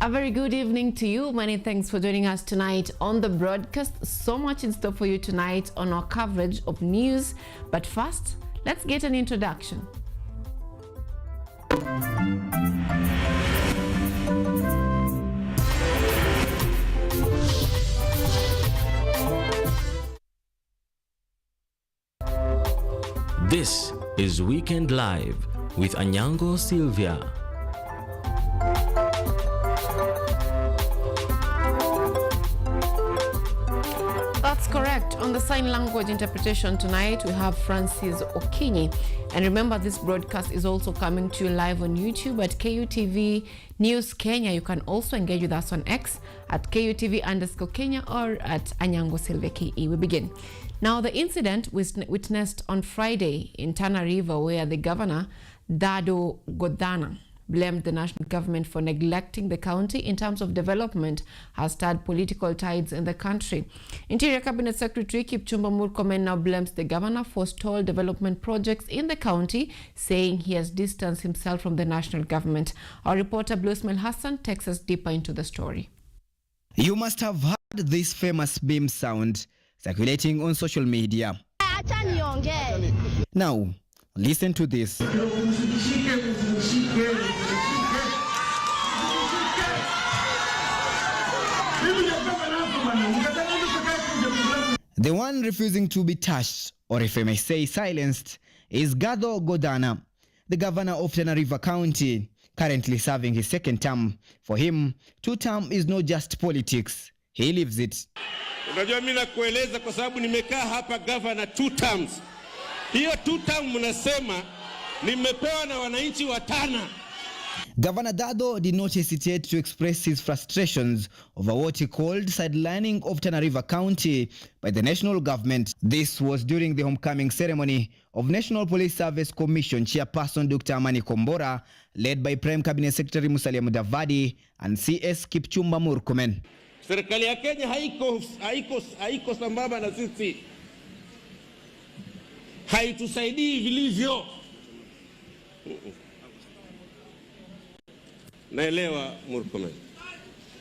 A very good evening to you. Many thanks for joining us tonight on the broadcast. So much in store for you tonight on our coverage of news. But first, let's get an introduction. This is Weekend Live with Anyango, Sylvia. That's correct. On the sign language interpretation tonight, we have Francis Okinyi. And remember, this broadcast is also coming to you live on YouTube at Kutv News Kenya. You can also engage with us on X at KUTV_Kenya or at Anyango Sylvia KE. We begin. Now, the incident was witnessed on Friday in Tana River, where the governor, Dado Godana, blamed the national government for neglecting the county in terms of development, has stirred political tides in the country. Interior Cabinet Secretary Kipchumba Murkomen now blames the governor for stalled development projects in the county, saying he has distanced himself from the national government. Our reporter Bluesmail Hassan takes us deeper into the story. You must have heard this famous beam sound circulating on social media. Now, listen to this. The one refusing to be touched, or if I may say silenced, is Dado Godana, the governor of Tana River County, currently serving his second term. For him, two-term is not just politics, he lives it. Unajua mimi nakueleza kwa sababu nimekaa hapa governor 2 terms. Hiyo 2 term mnasema nimepewa na wananchi wa Tana. Governor Dado did not hesitate to express his frustrations over what he called sidelining of Tana River County by the national government. This was during the homecoming ceremony of National Police Service Commission Chairperson Dr. Amani Kombora, led by Prime Cabinet Secretary Musalia Mudavadi and CS Kipchumba Murkomen. Serikali ya Kenya haiko sambamba na sisi. Haitusaidii vilivyo. Naelewa Murkomen.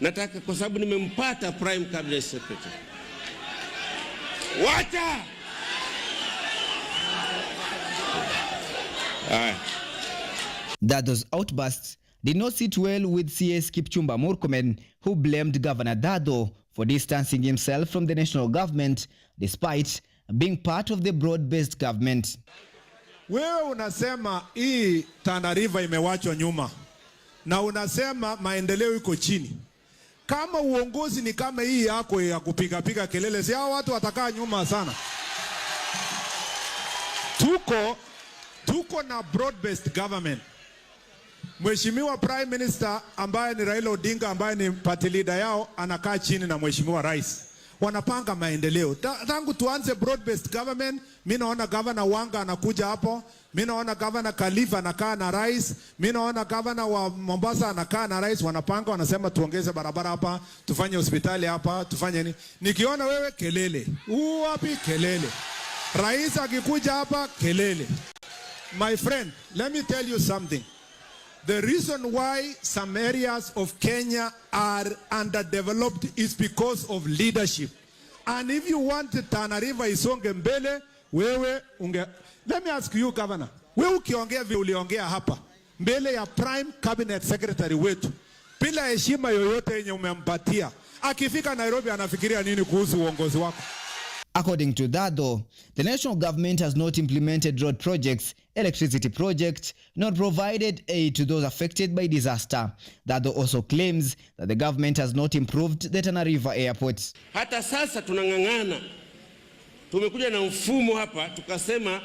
Nataka kwa sababu nimempata Prime Cabinet Secretary. Wacha! Dado's outbursts did not sit well with CS Kipchumba Murkomen, who blamed Governor Dado for distancing himself from the national government despite being part of the broad-based government. Wewe unasema hii Tana River imewachwa nyuma na unasema maendeleo iko chini. Kama uongozi ni kama hii yako ya kupiga kelele, si hao watu watakaa nyuma sana. Tuko na broad-based government. Mheshimiwa Prime Minister ambaye ni Raila Odinga ambaye ni party leader yao anakaa chini na Mheshimiwa Rais. Wanapanga maendeleo. Tangu tuanze broad-based government, mimi naona Governor Wanga anakuja hapo, mimi naona Governor Khalifa anakaa na Rais, mimi naona Governor wa Mombasa anakaa na Rais, wanapanga wanasema tuongeze barabara hapa, tufanye hospitali hapa, tufanye nini. Nikiona wewe kelele. Wapi kelele? Rais akikuja hapa kelele. My friend, let me tell you something. The reason why some areas of Kenya are underdeveloped is because of leadership. And if you want Tana River isonge mbele, let me ask you, Governor. Wewe ukiongea vile uliongea hapa mbele ya Prime Cabinet Secretary wetu, bila heshima yoyote yenye umempatia, akifika Nairobi anafikiria nini kuhusu uongozi wako? According to Dado, the national government has not implemented road projects, electricity projects, nor provided aid to those affected by disaster. Dado also claims that the government has not improved the Tana River airport. Hata sasa tunang'ang'ana. Tumekuja na mfumo hapa, tukasema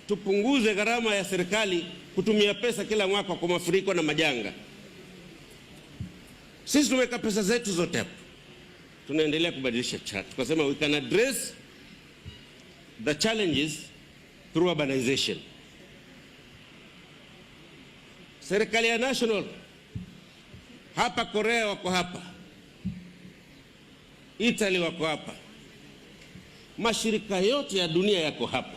tupunguze gharama ya serikali kutumia pesa kila mwaka kwa mafuriko na majanga. Sisi tumeweka pesa zetu zote hapo. Tunaendelea kubadilisha chart. Tukasema we can address the challenges through urbanization. Serikali ya national hapa, Korea wako hapa, Italy wako hapa, mashirika yote ya dunia yako hapa.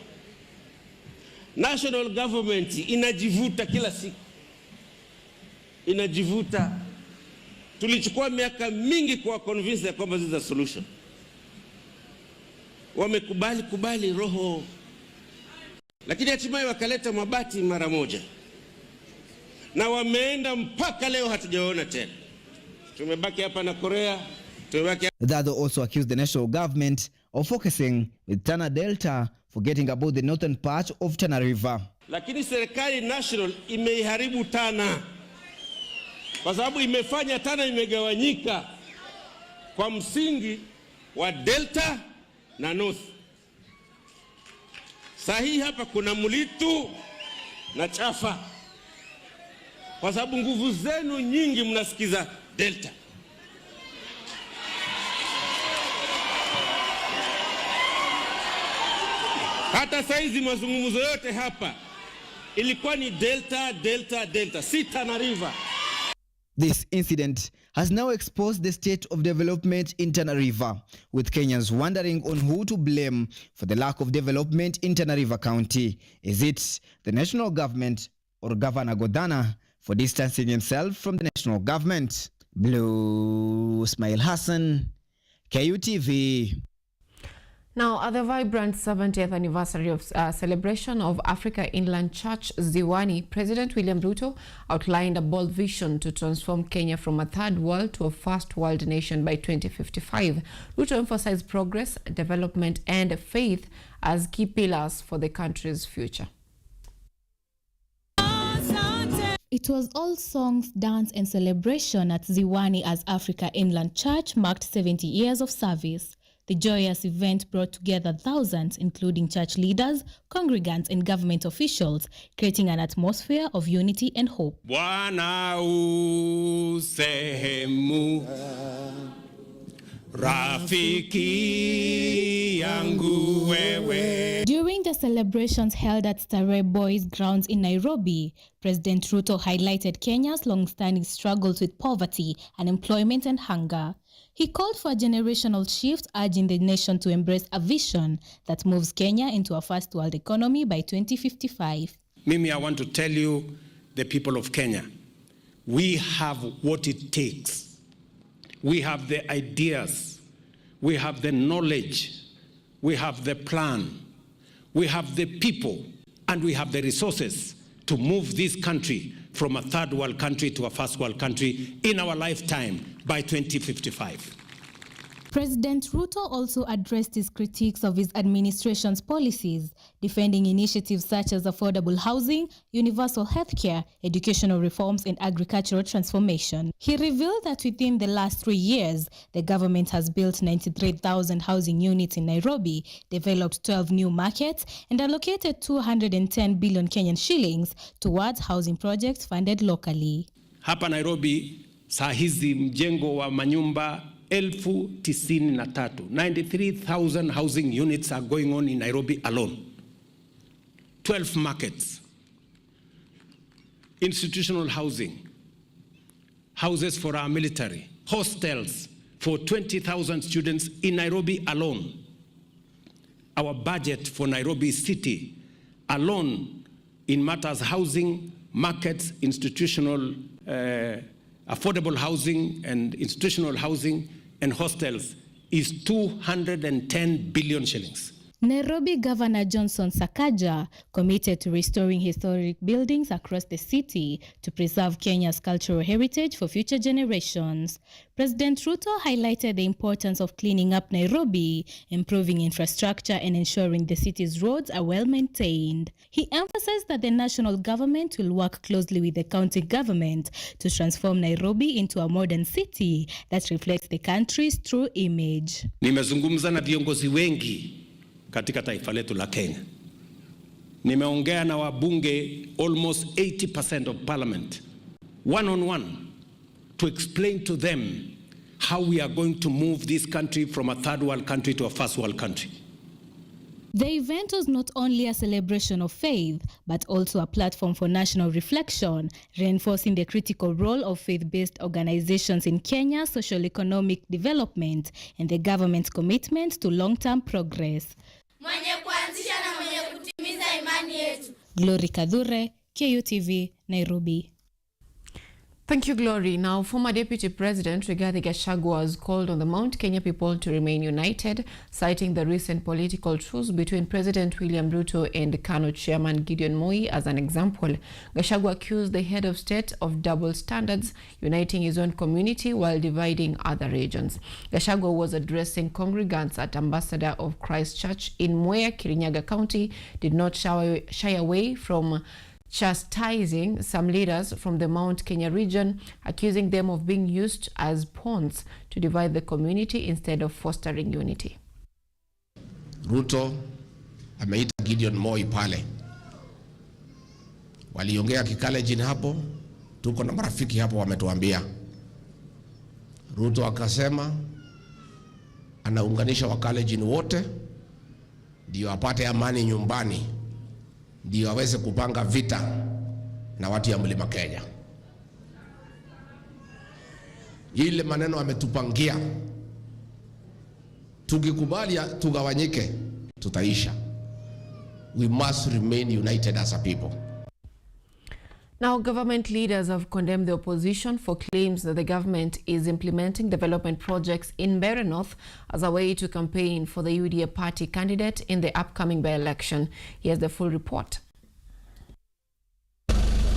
National government inajivuta kila siku, inajivuta Tulichukua miaka mingi kwa convince ya kwamba this is a solution. Wamekubali roho, lakini hatimaye wakaleta mabati mara moja, na wameenda mpaka leo hatujaona tena. Tumebaki hapa na Korea, tumebaki. Dado also accused the national government of focusing with Tana Delta, forgetting about the northern part of Tana River. Lakini serikali national imeiharibu Tana, kwa sababu imefanya Tana imegawanyika kwa msingi wa Delta na North. Sahi hapa kuna Mulitu na Chafa, kwa sababu nguvu zenu nyingi mnasikiza Delta. Hata saizi mazungumzo yote hapa ilikuwa ni Delta, si Tana River. This incident has now exposed the state of development in Tana River, with Kenyans wondering on who to blame for the lack of development in Tana River County. Is it the national government or Governor Godana for distancing himself from the national government? Blue Ismail Hassan, KUTV. Now, at the vibrant 70th anniversary of celebration of Africa Inland Church Ziwani, President William Ruto outlined a bold vision to transform Kenya from a third world to a first world nation by 2055. Ruto emphasized progress, development, and faith as key pillars for the country's future. It was all songs, dance, and celebration at Ziwani as Africa Inland Church marked 70 years of service. The joyous event brought together thousands, including church leaders, congregants, and government officials, creating an atmosphere of unity and hope. Bwana u sehemu rafiki yangu wewe. During the celebrations held at Starehe Boys grounds in Nairobi, President Ruto highlighted Kenya's long-standing struggles with poverty, unemployment, and hunger. He called for a generational shift, urging the nation to embrace a vision that moves Kenya into a first world economy by 2055. Mimi, I want to tell you, the people of Kenya, we have what it takes. We have the ideas, we have the knowledge, we have the plan, we have the people, and we have the resources to move this country from a third world country to a first world country in our lifetime by 2055. President Ruto also addressed his critiques of his administration's policies, defending initiatives such as affordable housing, universal healthcare, educational reforms, and agricultural transformation. He revealed that within the last 3 years, the government has built 93,000 housing units in Nairobi, developed 12 new markets, and allocated 210 billion Kenyan shillings towards housing projects funded locally. Hapa Nairobi, saa hizi mjengo wa manyumba 93,000 housing units are going on in Nairobi alone. 12 markets, institutional housing, houses for our military, hostels for 20,000 students in Nairobi alone. Our budget for Nairobi City alone in matters housing, markets, institutional, affordable housing and institutional housing and hostels is 210 billion shillings. Nairobi Governor Johnson Sakaja committed to restoring historic buildings across the city to preserve Kenya's cultural heritage for future generations. President Ruto highlighted the importance of cleaning up Nairobi, improving infrastructure, and ensuring the city's roads are well maintained. He emphasized that the national government will work closely with the county government to transform Nairobi into a modern city that reflects the country's true image. Nimezungumza na viongozi wengi katika taifa letu la Kenya. Nimeongea na wabunge almost 80% of parliament, one-on-one, to explain to them how we are going to move this country from a third world country to a first world country. The event was not only a celebration of faith, but also a platform for national reflection, reinforcing the critical role of faith-based organizations in Kenya's socio-economic development and the government's commitment to long-term progress. Mwenye kuanzisha na mwenye kutimiza imani yetu. Glory Kadhure, KUTV, Nairobi. Thank you, Glory. Now, former Deputy President Rigathi Gachagua has called on the Mount Kenya people to remain united, citing the recent political truce between President William Ruto and KANU Chairman Gideon Moi as an example. Gachagua accused the head of state of double standards, uniting his own community while dividing other regions. Gachagua was addressing congregants at Ambassador of Christ Church in Mwea, Kirinyaga County, did not shy away from chastising some leaders from the Mount Kenya region, accusing them of being used as pawns to divide the community instead of fostering unity. Ruto ameita Gideon Moi pale. Waliongea kikalejini hapo, tuko na marafiki hapo wametuambia. Ruto akasema anaunganisha wakalejini wote ndio apate amani nyumbani, ndio aweze kupanga vita na watu ya Mlima Kenya. Ile maneno ametupangia, tukikubali tugawanyike tutaisha. We must remain united as a people. Now, government leaders have condemned the opposition for claims that the government is implementing development projects in Mbeere North as a way to campaign for the UDA party candidate in the upcoming by-election. Here's the full report.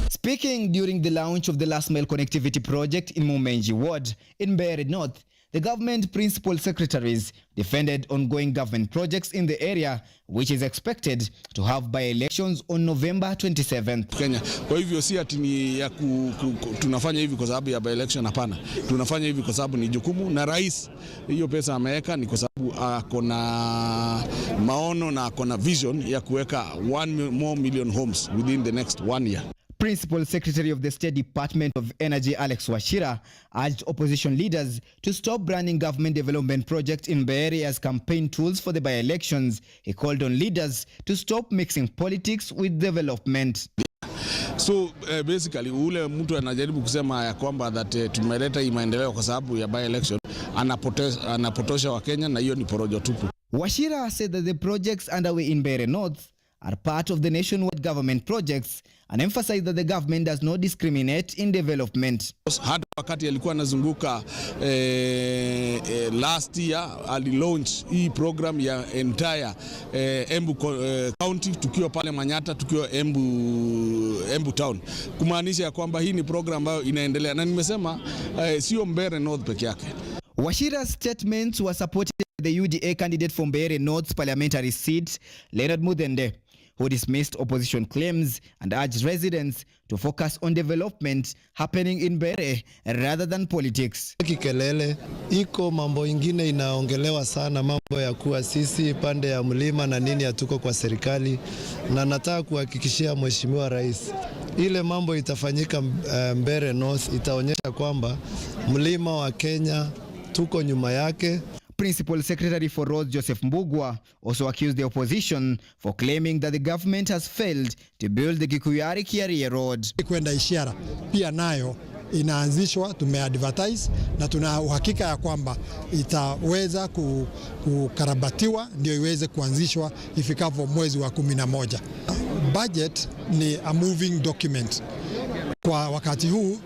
Speaking during the launch of the last mile connectivity project in Mumenji Ward in Mbeere North, the government principal secretaries defended ongoing government projects in the area, which is expected to have by-elections on November 27th. Kenya. Kwa hivyo si ati ni ya tunafanya hivi kwa sababu ya by-election, hapana. Tunafanya hivi kwa sababu ni jukumu na rais. Hiyo pesa ameweka ni kwa sababu akona maono na akona vision ya kuweka 1 million homes within the next 1 year. Principal Secretary of the State Department of Energy Alex Wachira urged opposition leaders to stop branding government development projects in Mbeere as campaign tools for the by-elections. He called on leaders to stop mixing politics with development. So basically ule mtu anajaribu kusema ya kwamba that tumeleta hii maendeleo kwa sababu ya by-election, anapotosha wa Kenya, na hiyo ni porojo tupu. Wachira said that the projects underway in Mbeere North are part of the nationwide government projects and emphasized that the government does not discriminate in development. Hata wakati alikuwa anazunguka last year alilaunch hii program ya entire Embu County, tukiwa pale Manyata, tukiwa Embu Town, kumaanisha ya kwamba hii ni program ambayo inaendelea, na nimesema sio Mbeere North peke yake. Wachira's statements were supported by the UDA candidate from Mbeere North's parliamentary seat, Leonard Mudende, who dismissed opposition claims and urged residents to focus on development happening in Mbeere rather than politics. Kikelele, iko mambo ingine inaongelewa sana, mambo ya kuwa sisi pande ya mlima na nini hatuko kwa serikali, na nataka kuhakikishia Mheshimiwa Rais, ile mambo itafanyika Mbeere North itaonyesha kwamba mlima wa Kenya tuko nyuma yake. Principal Secretary for Roads Joseph Mbugua also accused the opposition for claiming that the government has failed to build the Gikuyari-Kiarie Road. Kwenda ishara pia nayo inaanzishwa, tumeadvertise na tuna uhakika ya kwamba itaweza kukarabatiwa ndio iweze kuanzishwa ifikapo mwezi wa 11. Budget ni a moving document. Kwa wakati huu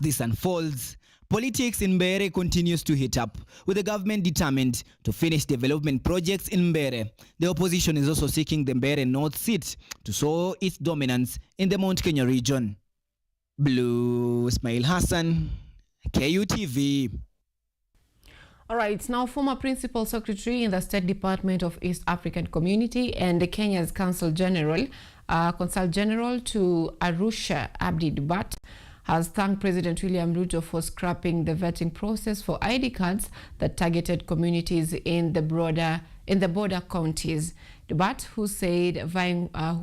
this unfolds, politics in Mbeere continues to heat up, with the government determined to finish development projects in Mbeere. The opposition is also seeking the Mbeere North seat to show its dominance in the Mount Kenya region. Blue Ismail Hassan, KUTV. All right, now former Principal Secretary in the State Department of East African Community and Kenya's Consul General to Arusha, Abdi Dubat, has thanked President William Ruto for scrapping the vetting process for ID cards that targeted communities in the border counties. Dubat, who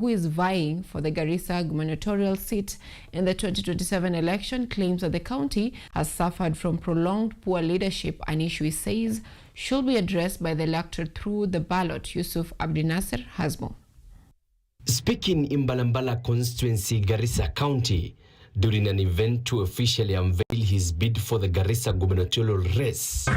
is vying for the Garissa gubernatorial seat in the 2027 election, claims that the county has suffered from prolonged poor leadership, an issue he says should be addressed by the electorate through the ballot. Yusuf Abdinasser has more. Speaking in Balambala constituency, Garissa County, during an event to officially unveil his bid for the Garissa gubernatorial race,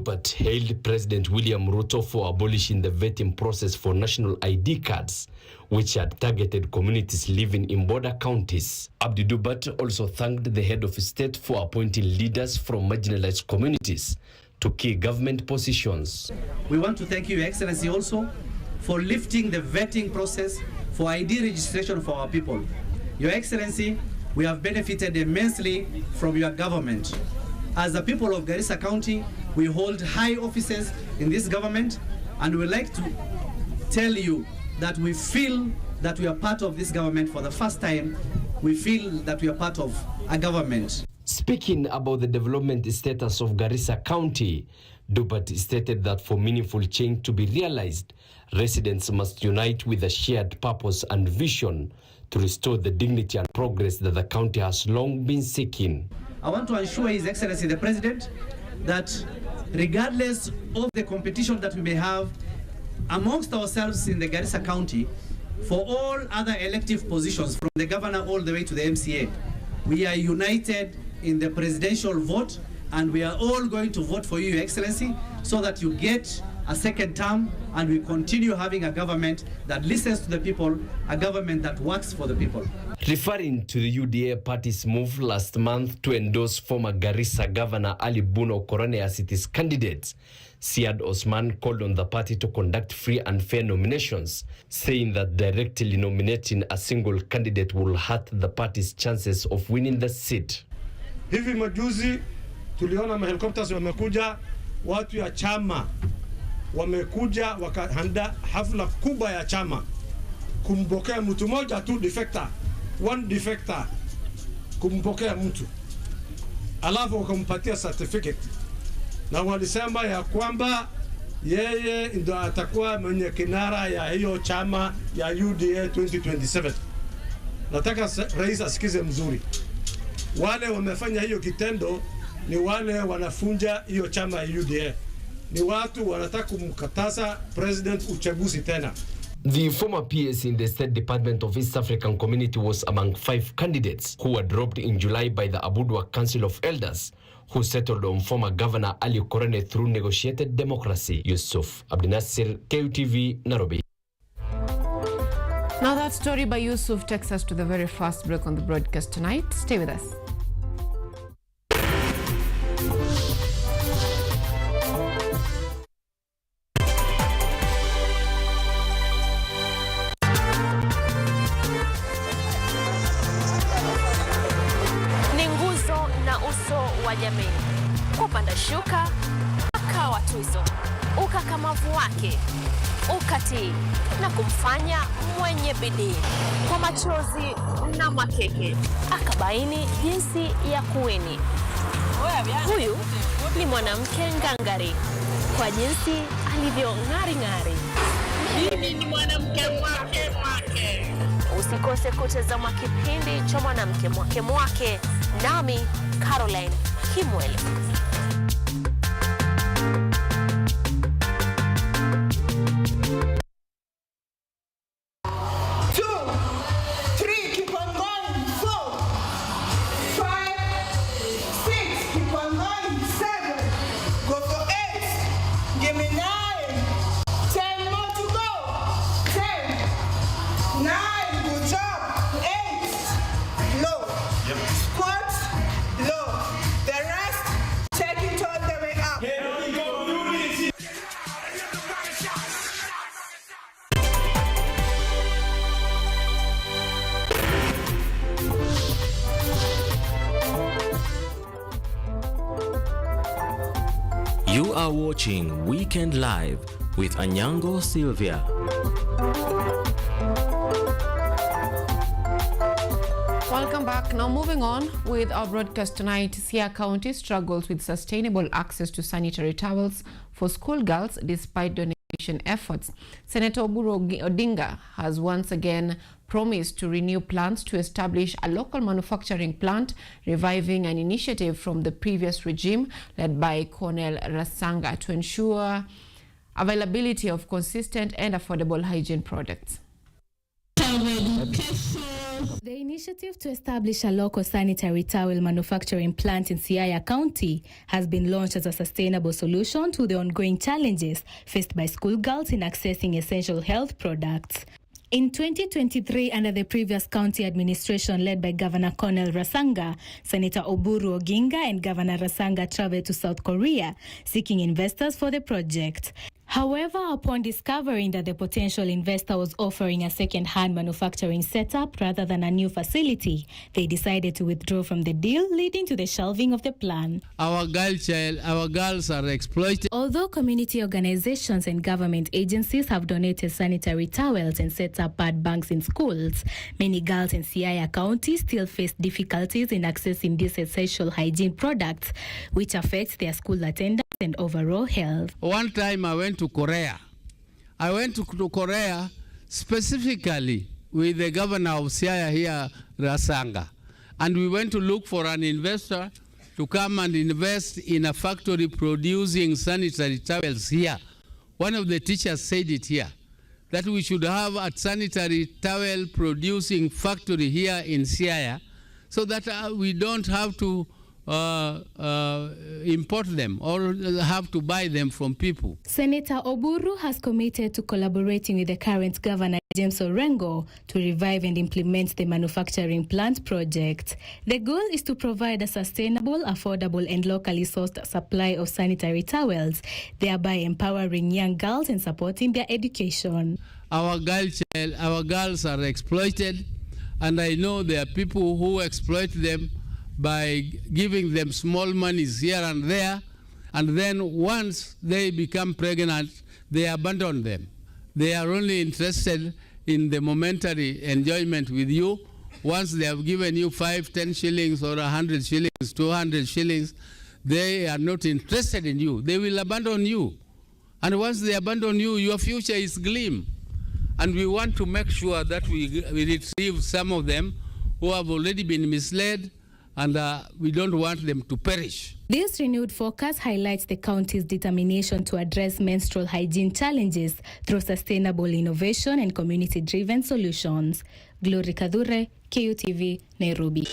Dupat hailed President William Ruto for abolishing the vetting process for national ID cards, which had targeted communities living in border counties. Abdi Dupat also thanked the head of state for appointing leaders from marginalized communities to key government positions. We want to thank you, Your Excellency, also for lifting the vetting process for ID registration for our people. Your Excellency, we have benefited immensely from your government. As the people of Garissa County, we hold high offices in this government, and we like to tell you that we feel that we are part of this government for the first time. We feel that we are part of a government. Speaking about the development status of Garissa County, Dupat stated that for meaningful change to be realized, residents must unite with a shared purpose and vision to restore the dignity and progress that the county has long been seeking. I want to assure His Excellency the President that regardless of the competition that we may have amongst ourselves in the Garissa County, for all other elective positions from the governor all the way to the MCA, we are united in the presidential vote, and we are all going to vote for you, Your Excellency, so that you get a second term and we continue having a government that listens to the people, a government that works for the people. Referring to the UDA party's move last month to endorse former Garissa Governor Ali Buno Korone as its candidate, Siad Osman called on the party to conduct free and fair nominations, saying that directly nominating a single candidate will hurt the party's chances of winning the seat. Hivi majuzi tuliona mahelikopters wamekuja, watu ya chama wamekuja wakahanda hafla kubwa ya chama kumpokea mtu moja tu defector, one defector, kumpokea mtu alafu wakampatia certificate, na walisema ya kwamba yeye ndo atakuwa mwenye kinara ya hiyo chama ya UDA 2027. Nataka rais asikize mzuri, wale wamefanya hiyo kitendo ni wale wanafunja hiyo chama ya UDA, ni watu wanataka kumkataza president uchaguzi tena. The former PS in the State Department of East African Community was among 5 candidates who were dropped in July by the Abudwa Council of Elders, who settled on former Governor Ali Korone through negotiated democracy. Yusuf Abdinasir, KUTV, Nairobi. Now that story by Yusuf takes us to the very first break on the broadcast tonight. Stay with us. Jamii kupanda shuka akawa tuzo, ukakamavu wake ukatii na kumfanya mwenye bidii. Kwa machozi na makeke akabaini jinsi ya kuweni. Huyu ni mwanamke ngangari kwa jinsi alivyo ng'ari. Mimi ni mwanamke mwake. Usikose kutazama kipindi cha mwanamke mwake nami Caroline Kimwele. You are watching Weekend Live with Anyango, Sylvia. Welcome back. Now moving on with our broadcast tonight, Siaya County struggles with sustainable access to sanitary towels for schoolgirls despite donation efforts. Senator Oburu Odinga has once again promised to renew plans to establish a local manufacturing plant, reviving an initiative from the previous regime led by Colonel Rasanga to ensure availability of consistent and affordable hygiene products. The initiative to establish a local sanitary towel manufacturing plant in Siaya County has been launched as a sustainable solution to the ongoing challenges faced by schoolgirls in accessing essential health products. In 2023, under the previous county administration led by Governor Cornel Rasanga, Senator Oburu Oginga and Governor Rasanga traveled to South Korea seeking investors for the project. However, upon discovering that the potential investor was offering a second-hand manufacturing setup rather than a new facility, they decided to withdraw from the deal, leading to the shelving of the plan. Our girls are exploited. Although community organizations and government agencies have donated sanitary towels and set up pad banks in schools, many girls in Siaya County still face difficulties in accessing these essential hygiene products, which affects their school attendance and overall health. One time I went to Korea. I went to Korea specifically with the governor of Siaya here, Rasanga. And we went to look for an investor to come and invest in a factory producing sanitary towels here. One of the teachers said it here, that we should have a sanitary towel producing factory here in Siaya so that we don't have to import them or have to buy them from people. Senator Oburu has committed to collaborating with the current governor, James Orengo, to revive and implement the manufacturing plant project. The goal is to provide a sustainable, affordable and locally sourced supply of sanitary towels, thereby empowering young girls and supporting their education. Our girls are exploited, and I know there are people who exploit them by giving them small monies here and there, and then once they become pregnant, they abandon them. They are only interested in the momentary enjoyment with you. Once they have given you 5, 10 shillings or 100 shillings, 200 shillings, they are not interested in you. They will abandon you. And once they abandon you, your future is glim. And we want to make sure that we retrieve some of them who have already been misled, and we don't want them to perish. This renewed focus highlights the county's determination to address menstrual hygiene challenges through sustainable innovation and community-driven solutions. Glory Kadhure, KUTV, Nairobi.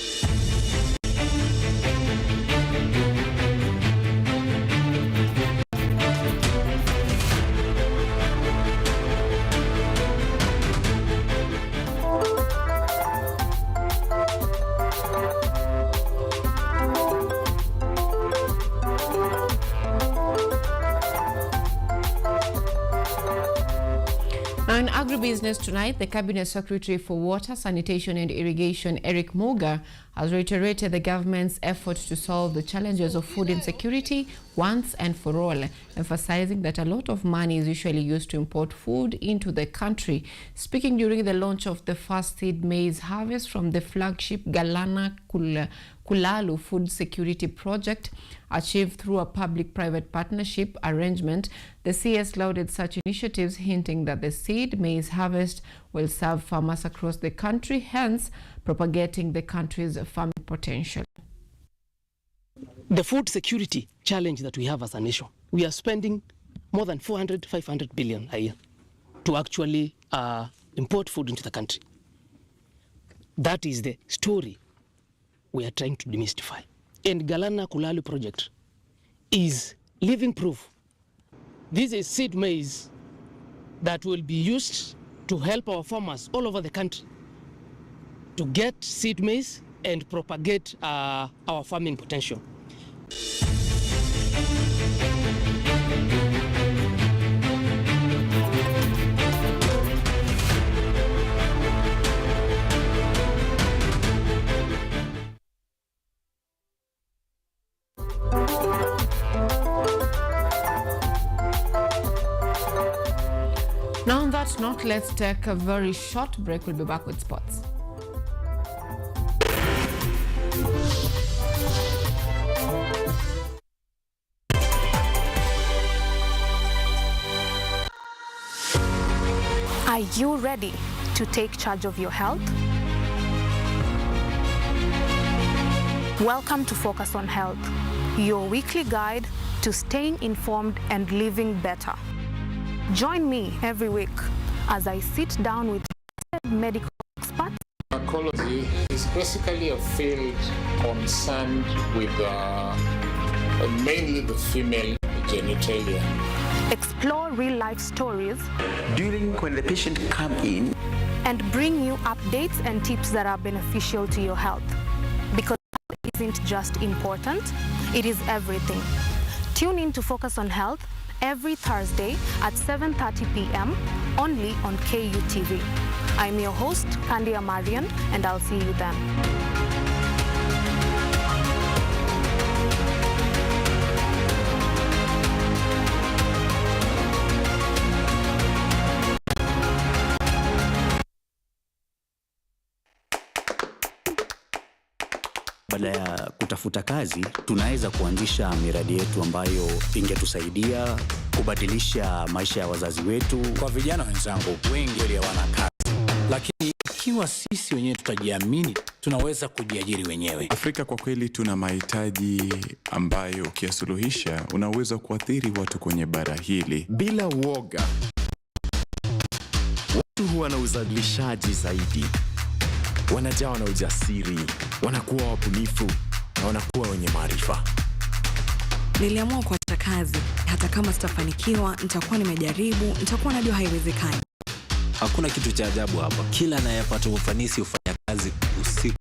In agribusiness tonight, the Cabinet Secretary for Water, Sanitation and Irrigation, Eric Muga, has reiterated the government's effort to solve the challenges of food insecurity once and for all, emphasizing that a lot of money is usually used to import food into the country. Speaking during the launch of the first seed maize harvest from the flagship Galana Kulalu Food Security Project, achieved through a public-private partnership arrangement, the CS lauded such initiatives, hinting that the seed maize harvest will serve farmers across the country, hence propagating the country's farming potential. The food security challenge that we have as a nation, we are spending more than 500 billion a year to actually import food into the country. That is the story we are trying to demystify. And Galana Kulalu project is living proof. This is seed maize that will be used to help our farmers all over the country to get seed maize and propagate our farming potential. Now on that note, let's take a very short break. We'll be back with sports. Are you ready to take charge of your health? Welcome to Focus on Health, your weekly guide to staying informed and living better. Join me every week as I sit down with medical experts psychology is basically a field concerned with mainly the female genitalia. Explore real-life stories during when the patient come in and bring you updates and tips that are beneficial to your health. Because health isn't just important, it is everything. Tune in to Focus on Health every Thursday at 7:30 p.m. only on KUTV. I'm your host, Kandia Marian, and I'll see you then. Baada ya kutafuta kazi, tunaweza kuanzisha miradi yetu ambayo ingetusaidia kubadilisha maisha ya wazazi wetu. Kwa vijana wenzangu, wengi wale hawana kazi, lakini ikiwa sisi wenyewe tutajiamini, tunaweza kujiajiri wenyewe. Afrika kwa kweli tuna mahitaji ambayo ukiyasuluhisha unaweza kuathiri watu kwenye bara hili. Bila uoga, watu huwa na uzalishaji zaidi. Wanajawa na ujasiri, wanakuwa wabunifu na wanakuwa wenye maarifa. Niliamua kuacha kazi, hata kama sitafanikiwa, nitakuwa nimejaribu, nitakuwa najua haiwezekani. Hakuna kitu cha ajabu hapa. Kila anayepata ufanisi hufanya kazi usiku.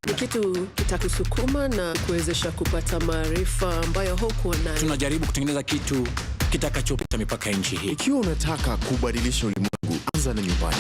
Ni kitu kitakusukuma na kuwezesha kupata maarifa ambayo hukuwa nayo. Tunajaribu kutengeneza kitu kitakachopita mipaka nchi hii. Ikiwa unataka kubadilisha ulimwengu, anza na nyumbani.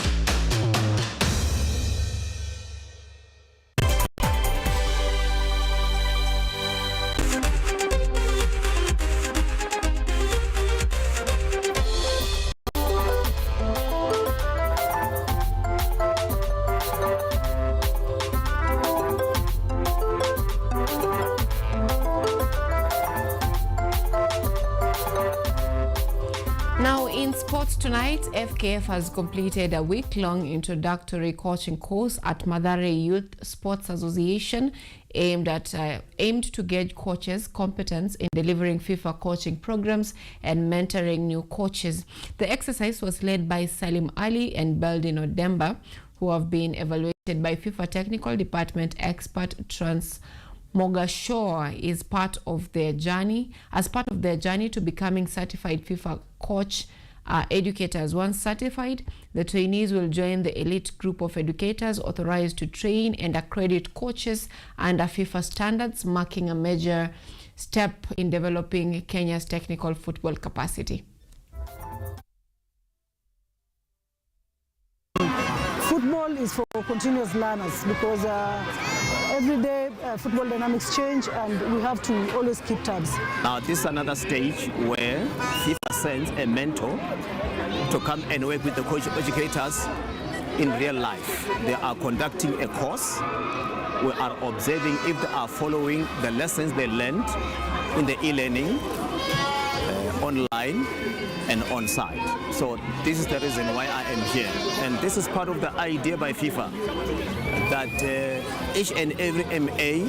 Now in sports tonight, FKF has completed a week-long introductory coaching course at Mathare Youth Sports Association aimed to gauge coaches' competence in delivering FIFA coaching programs and mentoring new coaches. The exercise was led by Salim Ali and Beldin Odemba, who have been evaluated by FIFA Technical Department expert Trans Mogashore is part of their journey to becoming certified FIFA coach educators. Once certified, the trainees will join the elite group of educators authorized to train and accredit coaches under FIFA standards, marking a major step in developing Kenya's technical football capacity. Football is for continuous learners because every day football dynamics change and we have to always keep tabs. Now this is another stage where FIFA sends a mentor to come and work with the coach educators in real life. They are conducting a course. We are observing if they are following the lessons they learned in the e-learning, online and on-site. So this is the reason why I am here. And this is part of the idea by FIFA that each and every MA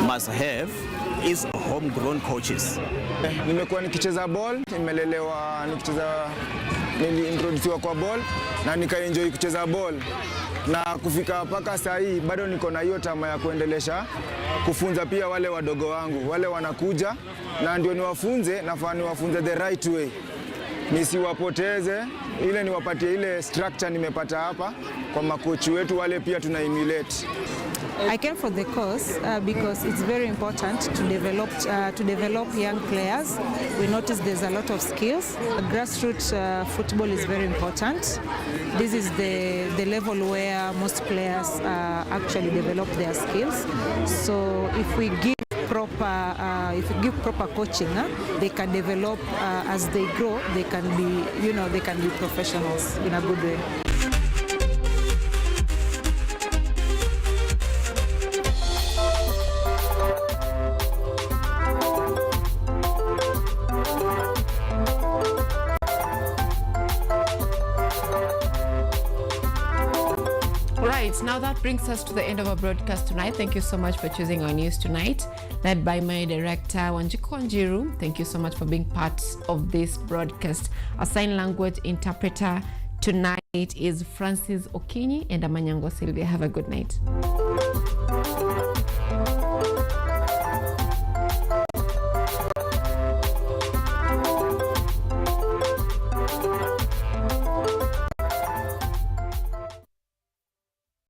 must have is homegrown coaches. Nimekuwa nikicheza ball, nimelelewa nikicheza, niliintroduciwa kwa ball na nikaenjoy kucheza ball. Na kufika mpaka saa hii bado niko na hiyo tamaa ya kuendelesha kufunza pia wale wadogo wangu. Wale wanakuja na ndio niwafunze, nafaa niwafunze the right way. Nisiwapoteze, ile niwapatie ile structure nimepata hapa kwa makochi wetu wale pia tuna emulate. I came for the course because it's very important to develop young players. We notice there's a lot of skills. Grassroots football is very important. This is the level where most players actually develop their skills. So if we give proper coaching, they can develop as they grow. They can be professionals in a good way. Now that brings us to the end of our broadcast tonight. Thank you so much for choosing our news tonight, led by my director Wanjiku Njiru. Thank you so much for being part of this broadcast. A sign language interpreter tonight is Francis Okinyi and Anyango Sylvia. Have a good night.